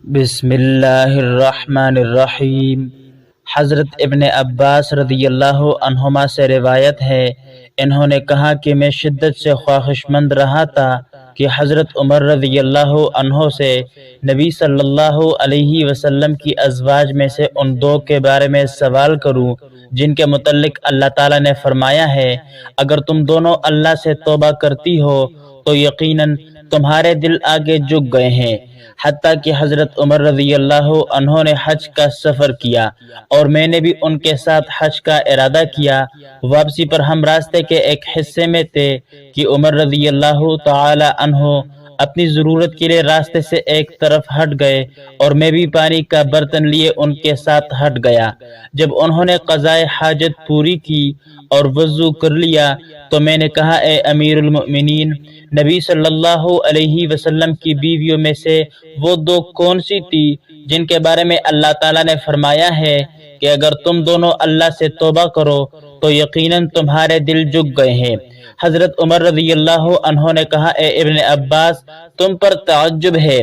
بسم اللہ الرحمن الرحیم۔ حضرت ابن عباس رضی اللہ عنہما سے روایت ہے، انہوں نے کہا کہ میں شدت سے خواہشمند رہا تھا کہ حضرت عمر رضی اللہ عنہ سے نبی صلی اللہ علیہ وسلم کی ازواج میں سے ان دو کے بارے میں سوال کروں جن کے متعلق اللہ تعالیٰ نے فرمایا ہے، اگر تم دونوں اللہ سے توبہ کرتی ہو تو یقیناً تمہارے دل آگے جھک گئے ہیں۔ حتیٰ کہ حضرت عمر رضی اللہ عنہ نے حج کا سفر کیا اور میں نے بھی ان کے ساتھ حج کا ارادہ کیا۔ واپسی پر ہم راستے کے ایک حصے میں تھے کہ عمر رضی اللہ تعالی عنہ اپنی ضرورت کے لیے راستے سے ایک طرف ہٹ گئے اور میں بھی پانی کا برتن لیے ان کے ساتھ ہٹ گیا۔ جب انہوں نے قضائے حاجت پوری کی اور وضو کر لیا تو میں نے کہا، اے امیر المؤمنین، نبی صلی اللہ علیہ وسلم کی بیویوں میں سے وہ دو کون سی تھی جن کے بارے میں اللہ تعالیٰ نے فرمایا ہے کہ اگر تم دونوں اللہ سے توبہ کرو تو یقیناً تمہارے دل جھک گئے ہیں؟ حضرت عمر رضی اللہ عنہ نے کہا، اے ابن عباس، تم پر تعجب ہے۔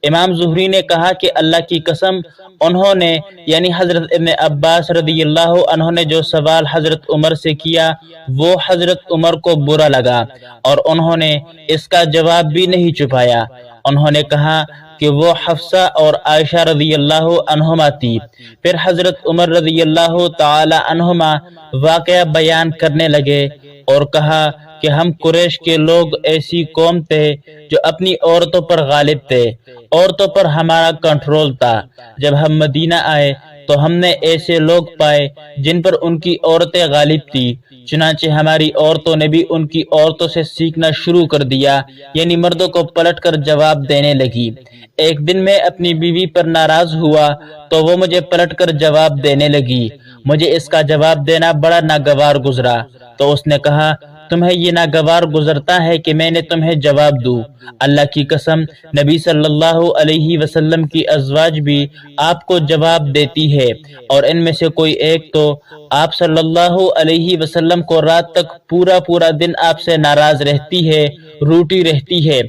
امام زہری نے کہا کہ اللہ کی قسم، انہوں نے یعنی حضرت ابن عباس رضی اللہ عنہ نے جو سوال حضرت عمر سے کیا وہ حضرت عمر کو برا لگا اور انہوں نے اس کا جواب بھی نہیں چھپایا۔ انہوں نے کہا کہ وہ حفصہ اور عائشہ رضی اللہ عنہما تھی۔ پھر حضرت عمر رضی اللہ تعالی عنہما واقعہ بیان کرنے لگے اور کہا کہ ہم قریش کے لوگ ایسی قوم تھے جو اپنی عورتوں پر غالب تھے، عورتوں پر ہمارا کنٹرول تھا۔ جب ہم مدینہ آئے تو ہم نے ایسے لوگ پائے جن پر ان کی عورتیں غالب تھی، چنانچہ ہماری عورتوں نے بھی ان کی عورتوں سے سیکھنا شروع کر دیا، یعنی مردوں کو پلٹ کر جواب دینے لگی۔ ایک دن میں اپنی بیوی پر ناراض ہوا تو وہ مجھے پلٹ کر جواب دینے لگی۔ مجھے اس کا جواب دینا بڑا ناگوار گزرا تو اس نے کہا، تمہیں یہ ناگوار گزرتا ہے کہ میں نے تمہیں جواب دوں؟ اللہ کی قسم، نبی صلی اللہ علیہ وسلم کی ازواج بھی آپ کو جواب دیتی ہے اور ان میں سے کوئی ایک تو آپ صلی اللہ علیہ وسلم کو رات تک پورا دن آپ سے ناراض رہتی ہے، روٹی رہتی ہے۔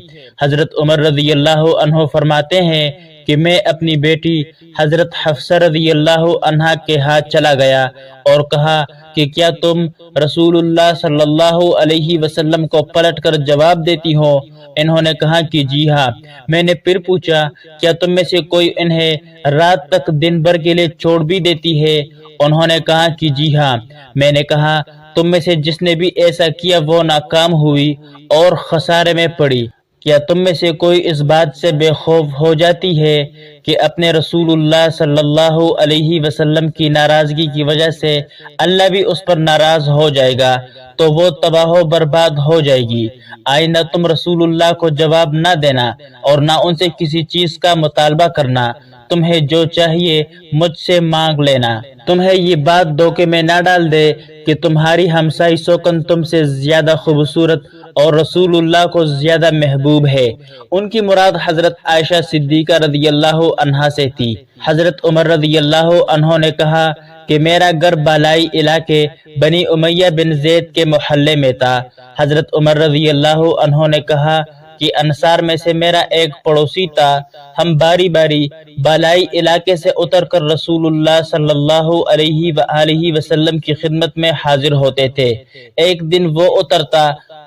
حضرت عمر رضی اللہ عنہ فرماتے ہیں کہ میں اپنی بیٹی حضرت حفصہ رضی اللہ عنہا کے ہاتھ چلا گیا اور کہا کہ کیا تم رسول اللہ صلی اللہ علیہ وسلم کو پلٹ کر جواب دیتی ہو؟ انہوں نے کہا کہ جی ہاں۔ میں نے پھر پوچھا، کیا تم میں سے کوئی انہیں رات تک دن بھر کے لیے چھوڑ بھی دیتی ہے؟ انہوں نے کہا کہ جی ہاں۔ میں نے کہا، تم میں سے جس نے بھی ایسا کیا وہ ناکام ہوئی اور خسارے میں پڑی۔ کیا تم میں سے کوئی اس بات سے بے خوف ہو جاتی ہے کہ اپنے رسول اللہ صلی اللہ علیہ وسلم کی ناراضگی کی وجہ سے اللہ بھی اس پر ناراض ہو جائے گا تو وہ تباہ و برباد ہو جائے گی؟ آئندہ تم رسول اللہ کو جواب نہ دینا اور نہ ان سے کسی چیز کا مطالبہ کرنا، تمہیں جو چاہیے مجھ سے مانگ لینا۔ تمہیں یہ بات دھوکے میں نہ ڈال دے کہ تمہاری ہمسائی سوکن تم سے زیادہ خوبصورت اور رسول اللہ کو زیادہ محبوب ہے۔ ان کی مراد حضرت عائشہ صدیقہ رضی اللہ عنہا سے تھی۔ حضرت عمر رضی اللہ عنہ نے کہا کہ میرا گھر بالائی علاقے بنی امیہ بن زید کے محلے میں تھا۔ حضرت عمر رضی اللہ عنہ نے کہا کہ انصار میں سے میرا ایک پڑوسی تھا، ہم باری باری بالائی علاقے سے اتر کر رسول اللہ صلی اللہ علیہ وآلہ وسلم کی خدمت میں حاضر ہوتے تھے۔ ایک دن وہ اترتا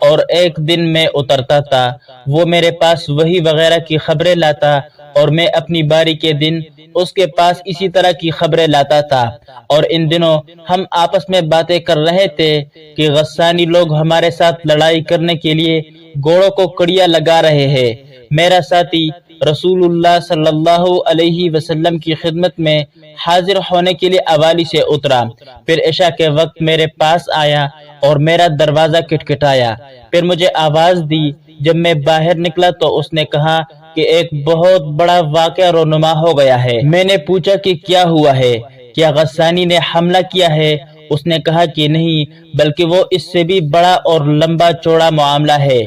اور ایک دن میں اترتا تھا، وہ میرے پاس وحی وغیرہ کی خبریں لاتا اور میں اپنی باری کے دن اس کے پاس اسی طرح کی خبریں لاتا تھا۔ اور ان دنوں ہم آپس میں باتیں کر رہے تھے کہ غسانی لوگ ہمارے ساتھ لڑائی کرنے کے لیے گھوڑوں کو کڑیاں لگا رہے ہیں۔ میرا ساتھی رسول اللہ صلی اللہ علیہ وسلم کی خدمت میں حاضر ہونے کے لیے اوالی سے اترا، پھر عشاء کے وقت میرے پاس آیا اور میرا دروازہ کھٹکھٹایا، پھر مجھے آواز دی۔ جب میں باہر نکلا تو اس نے کہا کہ ایک بہت بڑا واقعہ رونما ہو گیا ہے۔ میں نے پوچھا کہ کیا ہوا ہے؟ کیا غسانی نے حملہ کیا ہے؟ اس نے کہا کہ نہیں، بلکہ وہ اس سے بھی بڑا اور لمبا چوڑا معاملہ ہے۔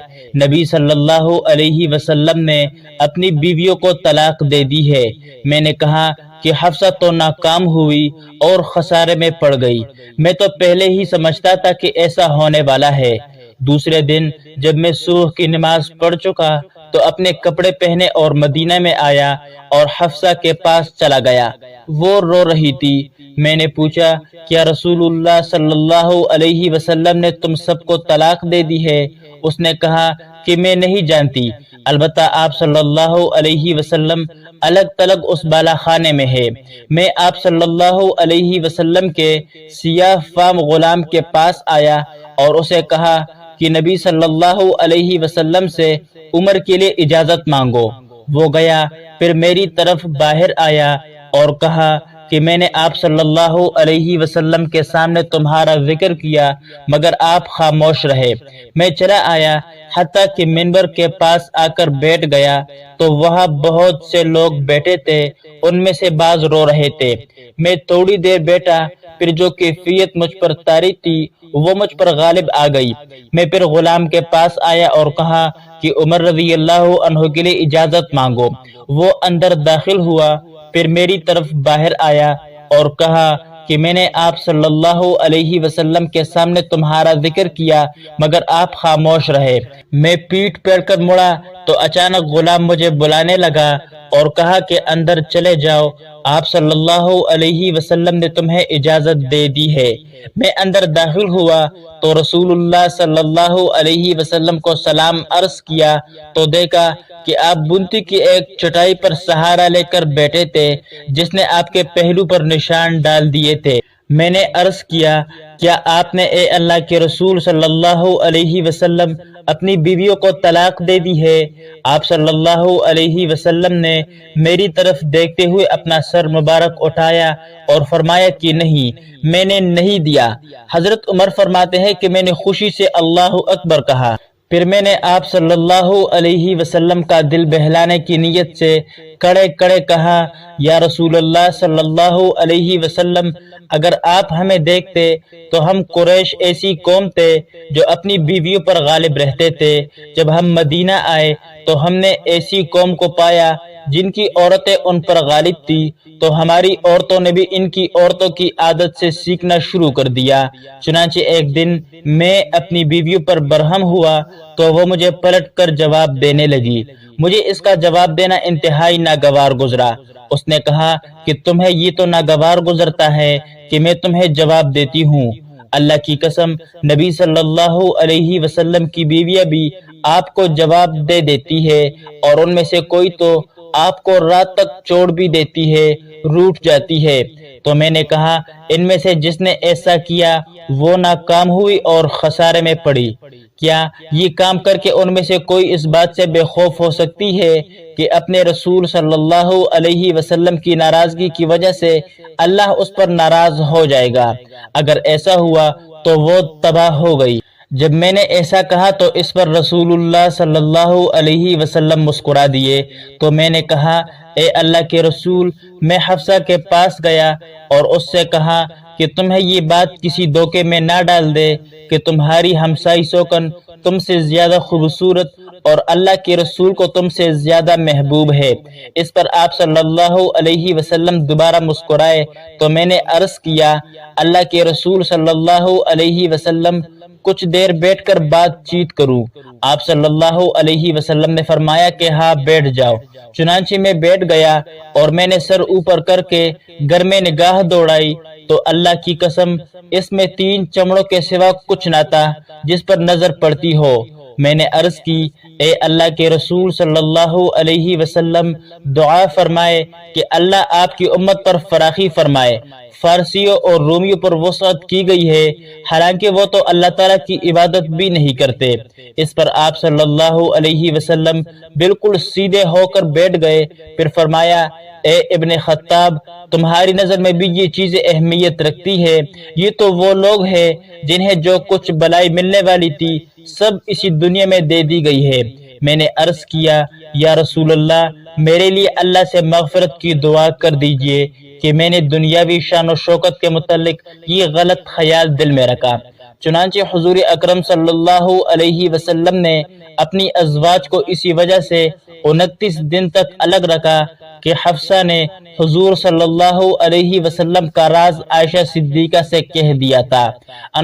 نبی صلی اللہ علیہ وسلم نے اپنی بیویوں کو طلاق دے دی ہے۔ میں نے کہا کہ حفصہ تو ناکام ہوئی اور خسارے میں پڑ گئی، میں تو پہلے ہی سمجھتا تھا کہ ایسا ہونے والا ہے۔ دوسرے دن جب میں صبح کی نماز پڑھ چکا تو اپنے کپڑے پہنے اور مدینہ میں آیا اور حفصہ کے پاس چلا گیا۔ وہ رو رہی تھی۔ میں نے پوچھا، کیا رسول اللہ صلی اللہ علیہ وسلم نے تم سب کو طلاق دے دی ہے؟ اس نے کہا کہ میں نہیں جانتی، البتہ آپ صلی اللہ علیہ وسلم الگ تلگ اس بالا خانے میں ہے۔ میں آپ صلی اللہ علیہ وسلم کے سیاہ فام غلام کے پاس آیا اور اسے کہا کہ نبی صلی اللہ علیہ وسلم سے عمر کے لیے اجازت مانگو۔ وہ گیا، پھر میری طرف باہر آیا اور کہا کہ میں نے آپ صلی اللہ علیہ وسلم کے سامنے تمہارا ذکر کیا مگر آپ خاموش رہے۔ میں چلا آیا حتیٰ کہ منبر کے پاس آ کر بیٹھ گیا تو وہاں بہت سے لوگ بیٹھے تھے، ان میں سے بعض رو رہے تھے۔ میں تھوڑی دیر بیٹھا، پھر جو کیفیت مجھ پر طاری تھی وہ مجھ پر غالب آ گئی۔ میں پھر غلام کے پاس آیا اور کہا کہ عمر رضی اللہ عنہ کے لیے اجازت مانگو۔ وہ اندر داخل ہوا، پھر میری طرف باہر آیا اور کہا کہ میں نے آپ صلی اللہ علیہ وسلم کے سامنے تمہارا ذکر کیا مگر آپ خاموش رہے۔ میں پیٹھ پھیر کر مڑا تو اچانک غلام مجھے بلانے لگا اور کہا کہ اندر چلے جاؤ، آپ صلی اللہ علیہ وسلم نے تمہیں اجازت دے دی ہے۔ میں اندر داخل ہوا تو رسول اللہ صلی اللہ علیہ وسلم کو سلام عرض کیا تو دیکھا کہ آپ بنتی کی ایک چٹائی پر سہارا لے کر بیٹھے تھے جس نے آپ کے پہلو پر نشان ڈال دیے تھے۔ میں نے عرض کیا، کیا آپ نے اے اللہ کے رسول صلی اللہ علیہ وسلم اپنی بیویوں کو طلاق دے دی ہے؟ آپ صلی اللہ علیہ وسلم نے میری طرف دیکھتے ہوئے اپنا سر مبارک اٹھایا اور فرمایا کہ نہیں، میں نے نہیں دیا۔ حضرت عمر فرماتے ہیں کہ میں نے خوشی سے اللہ اکبر کہا، پھر میں نے آپ صلی اللہ علیہ وسلم کا دل بہلانے کی نیت سے کڑے کڑے کہا، یا رسول اللہ صلی اللہ علیہ وسلم، اگر آپ ہمیں دیکھتے تو ہم قریش ایسی قوم تھے جو اپنی بیویوں پر غالب رہتے تھے۔ جب ہم مدینہ آئے تو ہم نے ایسی قوم کو پایا جن کی عورتیں ان پر غالب تھی، تو ہماری عورتوں نے بھی ان کی عورتوں کی عادت سے سیکھنا شروع کر دیا۔ چنانچہ ایک دن میں اپنی بیویوں پر برہم ہوا تو وہ مجھے پلٹ کر جواب دینے لگی۔ مجھے اس کا جواب دینا انتہائی ناگوار گزرا۔ اس نے کہا کہ تمہیں یہ تو ناگوار گزرتا ہے کہ میں تمہیں جواب دیتی ہوں۔ اللہ کی قسم، نبی صلی اللہ علیہ وسلم کی بیویاں بھی آپ کو جواب دے دیتی ہے اور ان میں سے کوئی تو آپ کو رات تک چھوڑ بھی دیتی ہے، روٹھ جاتی ہے۔ تو میں نے کہا، ان میں سے جس نے ایسا کیا وہ ناکام ہوئی اور خسارے میں پڑی۔ کیا یہ کام کر کے ان میں سے کوئی اس بات سے بے خوف ہو سکتی ہے کہ اپنے رسول صلی اللہ علیہ وسلم کی ناراضگی کی وجہ سے اللہ اس پر ناراض ہو جائے گا؟ اگر ایسا ہوا تو وہ تباہ ہو گئی۔ جب میں نے ایسا کہا تو اس پر رسول اللہ صلی اللہ علیہ وسلم مسکرا دیے۔ تو میں نے کہا، اے اللہ کے رسول، میں حفصہ کے پاس گیا اور اس سے کہا کہ تمہیں یہ بات کسی دھوکے میں نہ ڈال دے کہ تمہاری ہمسائی سوکن تم سے زیادہ خوبصورت اور اللہ کے رسول کو تم سے زیادہ محبوب ہے۔ اس پر آپ صلی اللہ علیہ وسلم دوبارہ مسکرائے تو میں نے عرض کیا، اللہ کے رسول صلی اللہ علیہ وسلم، کچھ دیر بیٹھ کر بات چیت کروں؟ آپ صلی اللہ علیہ وسلم نے فرمایا کہ ہاں، بیٹھ جاؤ۔ چنانچہ میں بیٹھ گیا اور میں نے سر اوپر کر کے گھر میں نگاہ دوڑائی تو اللہ کی قسم اس میں 3 چمڑوں کے سوا کچھ نہ تھا جس پر نظر پڑتی ہو۔ میں نے عرض کی، اے اللہ کے رسول صلی اللہ علیہ وسلم، دعا فرمائے کہ اللہ آپ کی امت پر فراخی فرمائے۔ فارسیوں اور رومیوں پر وسعت کی گئی ہے، حالانکہ وہ تو اللہ تعالیٰ کی عبادت بھی نہیں کرتے۔ اس پر آپ صلی اللہ علیہ وسلم بالکل سیدھے ہو کر بیٹھ گئے، پھر فرمایا، اے ابن خطاب، تمہاری نظر میں بھی یہ چیزیں اہمیت رکھتی ہے؟ یہ تو وہ لوگ ہیں جنہیں جو کچھ بلائی ملنے والی تھی سب اسی دنیا میں دے دی گئی ہے۔ میں نے عرض کیا، یا رسول اللہ، میرے لیے اللہ سے مغفرت کی دعا کر دیجئے کہ میں نے دنیاوی شان و شوکت کے متعلق یہ غلط خیال دل میں رکھا۔ چنانچہ حضور اکرم صلی اللہ علیہ وسلم نے اپنی ازواج کو اسی وجہ سے 29 دن تک الگ رکھا کہ حفصہ نے حضور صلی اللہ علیہ وسلم کا راز عائشہ صدیقہ سے کہہ دیا تھا۔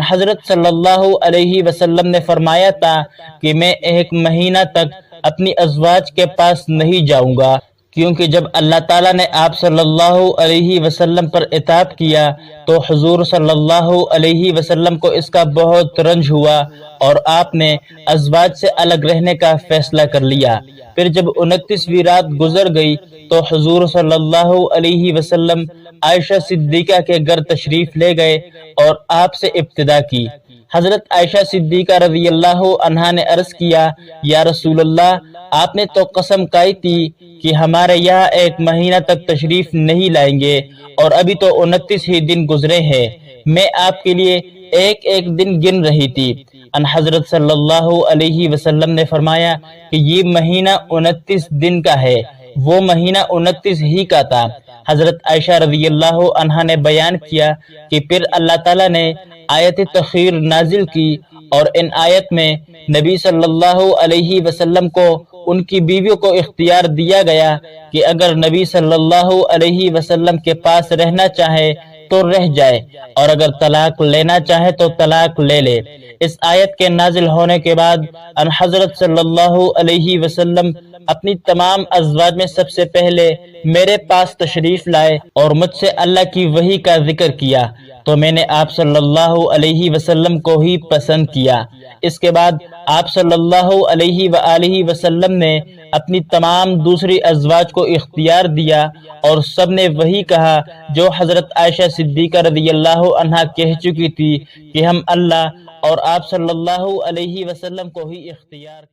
حضرت صلی اللہ علیہ وسلم نے فرمایا تھا کہ میں 1 مہینہ تک اپنی ازواج کے پاس نہیں جاؤں گا، کیونکہ جب اللہ تعالیٰ نے آپ صلی اللہ علیہ وسلم پر عتاب کیا تو حضور صلی اللہ علیہ وسلم کو اس کا بہت رنج ہوا اور آپ نے ازواج سے الگ رہنے کا فیصلہ کر لیا۔ پھر جب 29ویں رات گزر گئی تو حضور صلی اللہ علیہ وسلم عائشہ صدیقہ کے گھر تشریف لے گئے اور آپ سے ابتدا کی۔ حضرت عائشہ صدیقہ رضی اللہ عنہا نے عرض کیا، یا رسول اللہ، آپ نے تو قسم کھائی تھی کہ ہمارے یہاں 1 مہینہ تک تشریف نہیں لائیں گے اور ابھی تو 29 ہی دن گزرے ہیں۔ میں آپ کے لیے ایک ایک دن گن رہی تھی۔ ان حضرت صلی اللہ علیہ وسلم نے فرمایا کہ یہ مہینہ 29 دن کا ہے، وہ مہینہ 29 ہی کا تھا۔ حضرت عائشہ رضی اللہ عنہا نے بیان کیا کہ پھر اللہ تعالیٰ نے آیت تخیر نازل کی اور ان آیت میں نبی صلی اللہ علیہ وسلم کو ان کی بیویوں کو اختیار دیا گیا کہ اگر نبی صلی اللہ علیہ وسلم کے پاس رہنا چاہے تو رہ جائے اور اگر طلاق لینا چاہے تو طلاق لے لے۔ اس آیت کے نازل ہونے کے بعد ان حضرت صلی اللہ علیہ وسلم اپنی تمام ازواج میں سب سے پہلے میرے پاس تشریف لائے اور مجھ سے اللہ کی وحی کا ذکر کیا تو میں نے آپ صلی اللہ علیہ وسلم کو ہی پسند کیا۔ اس کے بعد آپ صلی اللہ علیہ وآلہ وسلم نے اپنی تمام دوسری ازواج کو اختیار دیا اور سب نے وہی کہا جو حضرت عائشہ صدیقہ رضی اللہ عنہا کہہ چکی تھی کہ ہم اللہ اور آپ صلی اللہ علیہ وسلم کو ہی اختیار